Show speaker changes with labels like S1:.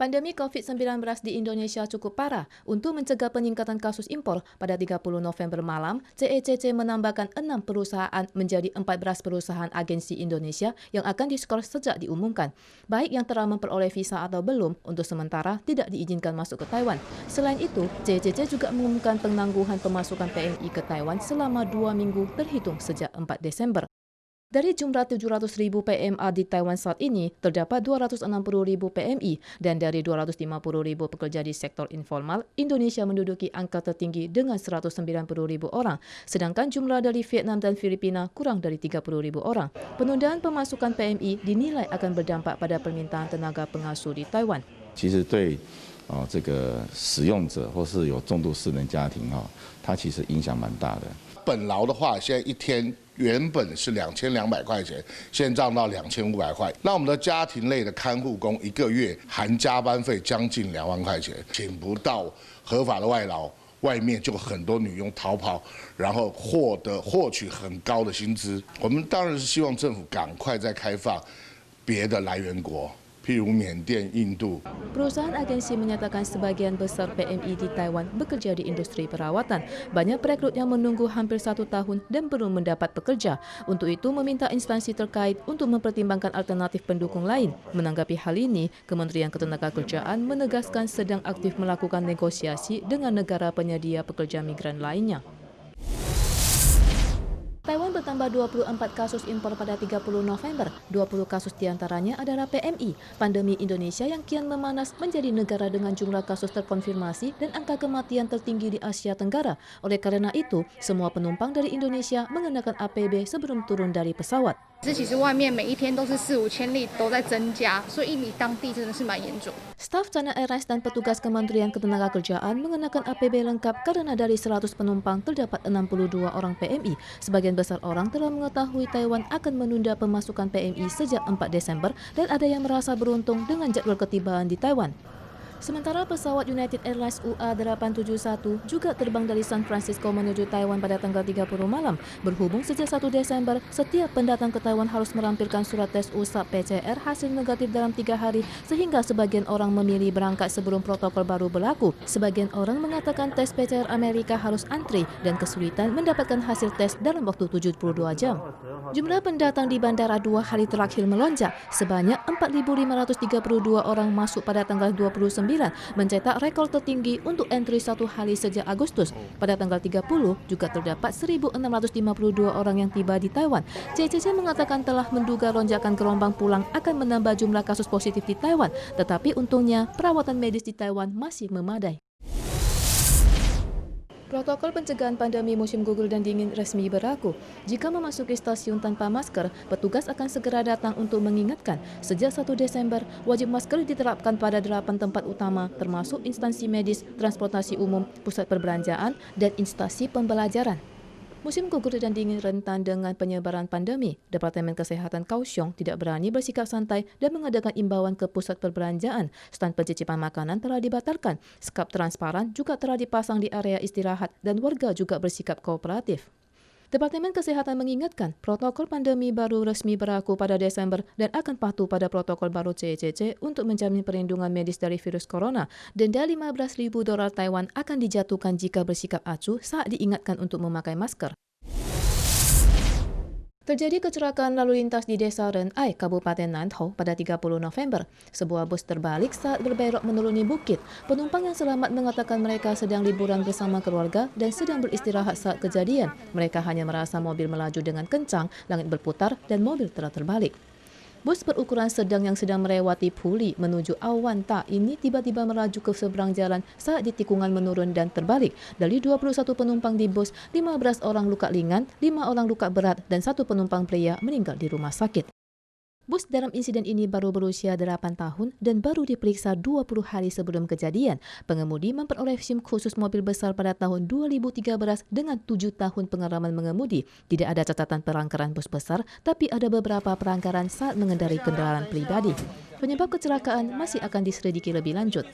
S1: Pandemi COVID-19 di Indonesia cukup parah. Untuk mencegah peningkatan kasus impor, pada 30 November malam, CECC menambahkan 6 perusahaan menjadi 14 perusahaan agensi Indonesia yang akan diskor sejak diumumkan. Baik yang telah memperoleh visa atau belum, untuk sementara tidak diizinkan masuk ke Taiwan. Selain itu, CECC juga mengumumkan penangguhan pemasukan PMI ke Taiwan selama 2 minggu terhitung sejak 4 Desember. Dari jumlah 700.000 PMA di Taiwan saat ini, terdapat 260.000 PMI, dan dari 250.000 pekerja di sektor informal, Indonesia menduduki angka tertinggi dengan 190.000 orang, sedangkan jumlah dari Vietnam dan Filipina kurang dari 30.000 orang. Penundaan pemasukan PMI dinilai akan berdampak pada permintaan tenaga pengasuh di Taiwan.
S2: 其实对这个使用者或是有重度失能家庭它其实影响蛮大的。
S3: 本劳的话，现在一天原本是2200块钱，现在涨到2500块。那我们的家庭类的看护工一个月含加班费将近2万块钱，请不到合法的外劳，外面就很多女佣逃跑，然后获取很高的薪资。我们当然是希望政府赶快再开放别的来源国。 譬如缅甸、印度。
S1: Perusahaan agensi menyatakan sebagian besar PMI di Taiwan bekerja di industri perawatan. Banyak perekrut yang menunggu hampir 1 tahun dan belum mendapat pekerja. Untuk itu meminta instansi terkait untuk mempertimbangkan alternatif pendukung lain. Menanggapi hal ini, Kementerian Ketenagakerjaan menegaskan sedang aktif melakukan negosiasi dengan negara penyedia pekerja migran lainnya. Taiwan bertambah 24 kasus impor pada 30 November. 20 kasus diantaranya adalah PMI. Pandemi Indonesia yang kian memanas menjadi negara dengan jumlah kasus terkonfirmasi dan angka kematian tertinggi di Asia Tenggara. Oleh karena itu, semua penumpang dari Indonesia mengenakan APB sebelum turun dari pesawat.
S4: 其实外面每一天都是4-5千例都在增加，所以印尼当地真的是蛮严重。
S1: Staf China Airlines dan petugas Kementerian Ketenagakerjaan mengenakan APB lengkap karena dari 100 penumpang terdapat 62 orang PMI. Sebagian besar orang telah mengetahui Taiwan akan menunda pemasukan PMI sejak 4 Desember dan ada yang merasa beruntung dengan jadwal ketibaan di Taiwan. Sementara pesawat United Airlines UA871 juga terbang dari San Francisco menuju Taiwan pada tanggal 30 malam. Berhubung sejak 1 Desember, setiap pendatang ke Taiwan harus melampirkan surat tes usap PCR hasil negatif dalam 3 hari, sehingga sebagian orang memilih berangkat sebelum protokol baru berlaku. Sebagian orang mengatakan tes PCR Amerika harus antri dan kesulitan mendapatkan hasil tes dalam waktu 72 jam. Jumlah pendatang di bandara 2 hari terakhir melonjak. Sebanyak 4.532 orang masuk pada tanggal 29, mencetak rekor tertinggi untuk entry 1 hari sejak Agustus. Pada tanggal 30 juga terdapat 1.652 orang yang tiba di Taiwan. CECC mengatakan telah menduga lonjakan gelombang pulang akan menambah jumlah kasus positif di Taiwan, tetapi untungnya perawatan medis di Taiwan masih memadai. Protokol pencegahan pandemi musim gugur dan dingin resmi berlaku. Jika memasuki stasiun tanpa masker, petugas akan segera datang untuk mengingatkan. Sejak 1 Desember, wajib masker diterapkan pada 8 tempat utama, termasuk instansi medis, transportasi umum, pusat perbelanjaan, dan instansi pembelajaran. Musim gugur dan dingin rentan dengan penyebaran pandemi. Departemen Kesehatan Kaohsiung tidak berani bersikap santai dan mengadakan imbauan ke pusat perbelanjaan. Stand pencicipan makanan telah dibatalkan. Skap transparan juga telah dipasang di area istirahat dan warga juga bersikap kooperatif. Departemen Kesehatan mengingatkan protokol pandemi baru resmi berlaku pada Desember dan akan patuh pada protokol baru CECC untuk menjamin perlindungan medis dari virus corona. Denda $15.000 Taiwan akan dijatuhkan jika bersikap acuh saat diingatkan untuk memakai masker. Terjadi kecelakaan lalu lintas di Desa Renai, Kabupaten Nantou pada 30 November. Sebuah bus terbalik saat berbelok menuruni bukit. Penumpang yang selamat mengatakan mereka sedang liburan bersama keluarga dan sedang beristirahat saat kejadian. Mereka hanya merasa mobil melaju dengan kencang, langit berputar dan mobil telah terbalik. Bus berukuran sedang yang sedang melewati Puli menuju Awanta ini tiba-tiba melaju ke seberang jalan saat di tikungan menurun dan terbalik. Dari 21 penumpang di bus, 15 orang luka ringan, 5 orang luka berat, dan 1 penumpang pria meninggal di rumah sakit. Bus dalam insiden ini baru berusia 8 tahun dan baru diperiksa 20 hari sebelum kejadian. Pengemudi memperoleh SIM khusus mobil besar pada tahun 2013 dengan 7 tahun pengalaman mengemudi. Tidak ada catatan pelanggaran bus besar, tapi ada beberapa pelanggaran saat mengendarai kendaraan pribadi. Penyebab kecelakaan masih akan diselidiki lebih lanjut.